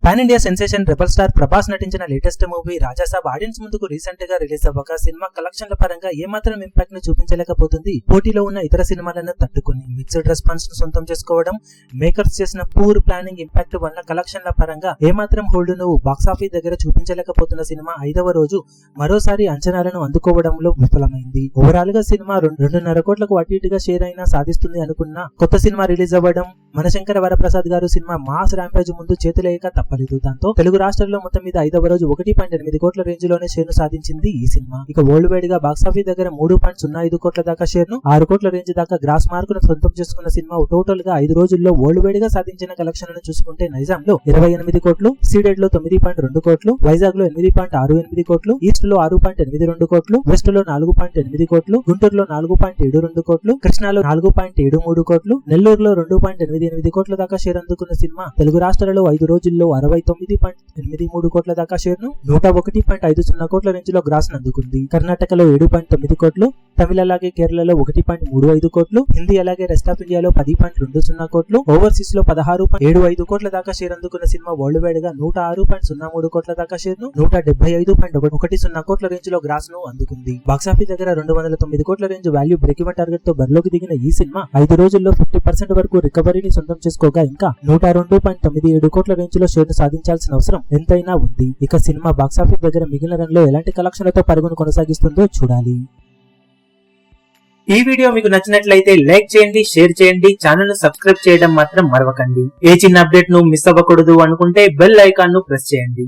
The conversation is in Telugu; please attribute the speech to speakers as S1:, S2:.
S1: Pan India sensation rebel star Prabhas నటించిన లేటెస్ట్ మూవీ రాజాసాబ్ ఆడియన్స్ ముందుకు రీసెంట్ గా రిలీజ్ అవ్వక సినిమా కలెక్షన్ల పరంగా ఏమాత్రం ఇంపాక్ట్ ను చూపించలేకపోతుంది. పోటీలో ఉన్న ఇతర సినిమాలను తట్టుకుని మిక్స్డ్ రెస్పాన్స్ ను సొంతం చేసుకోవడం, మేకర్స్ చేసిన పూర్ ప్లానింగ్ ఇంపాక్ట్ వల్ల కలెక్షన్ల పరంగా ఏమాత్రం హోల్డ్ ను బాక్సాఫీస్ దగ్గర చూపించలేకపోతున్న సినిమా 5వ రోజు మరోసారి అంచనాలను అందుకోవడంలో విఫలమైంది. ఓవరాల్ గా సినిమా 2.5 కోట్లకు అటు ఇటుగా షేర్ అయినా సాధిస్తుంది అనుకున్న కొత్త సినిమా రిలీజ్ అవ్వడం, మనశంకర వరప్రసాద్ గారు సినిమా మాస్ ర్యాంపేజ్ ముందు చేతులేయక తప్పలేదు. దాంతో తెలుగు రాష్ట్రాల్లో మొత్తం మీద 5వ రోజు 1.8 కోట్ల రేంజ్ లోనే షేర్ ను సాధించింది ఈ సినిమా. ఇక వరల్డ్ వైడ్ గా బాక్సాఫీస్ దగ్గర 3.05 కోట్ల దాకా షేర్ ను, 6 కోట్ల రేంజ్ దాకా గ్రాస్ మార్క్ ను సొంతం చేసుకున్న సినిమా టోటల్ గా 5 రోజుల్లో వరల్డ్ వైడ్ గా సాధించిన కలెక్షన్లను చూసుకుంటే నైజాం లో 28 కోట్లు, సీడెడ్ లో 9.2 కోట్లు, వైజాగ్ లో 8.68 కోట్లు, ఈస్ట్ లో 6.82 కోట్లు, వెస్ట్ లో 4.8 కోట్లు, గుంటూరులో 4.72 కోట్లు, కృష్ణాలో 4.73 కోట్లు, నెల్లూరులో 2.88 కోట్ల దాకా షేర్ అందుకున్న సినిమా తెలుగు రాష్ట్రాలలో 5 రోజుల్లో 69.83 కోట్ల దాకా షేర్ ను, 101.50 కోట్ల రేంజ్ లో గ్రాస్ అందుకుంది. కర్ణాటకలో 7.9 కోట్లు, తమిళ అలాగే కేరళలో 1.35 కోట్లు, హిందీ అలాగే రెస్ట్ ఆఫ్ ఇండియాలో 10.20 కోట్లు, ఓవర్సీస్ లో 16.75 కోట్ల దాకా షేర్ అందుకున్న సినిమా వరల్డ్ వైడ్ గా 106.03 కోట్ల దాకా షేర్ ను, 175.10 కోట్ల రేంజ్ లో గ్రాస్ ను అందుకుంది. బాక్సాఫీస్ దగ్గర 209 కోట్ల range value break even target తో బరిలోకి దిగిన ఈ సినిమా 5 రోజుల్లో 50% వరకు రికవరీని సొంతం చేసుకోగా ఇంకా 102.97 కోట్ల రేంజ్ లో షేర్ ను సాధించాల్సిన అవసరం ఎంతైనా ఉంది. ఇక సినిమా బాక్సాఫీస్ దగ్గర మిగిలిన రన్ లో ఎలాంటి కలెక్షన్లతో పరుగును కొనసాగిస్తుందో చూడాలి.
S2: ఈ వీడియో మీకు నచ్చినట్లయితే లైక్ చేయండి, షేర్ చేయండి, ఛానల్ ను సబ్స్క్రైబ్ చేయడం మాత్రం మరవకండి. ఏ చిన్న అప్డేట్ ను మిస్ అవ్వకూడదు అనుకుంటే బెల్ ఐకాన్ ను ప్రెస్ చేయండి.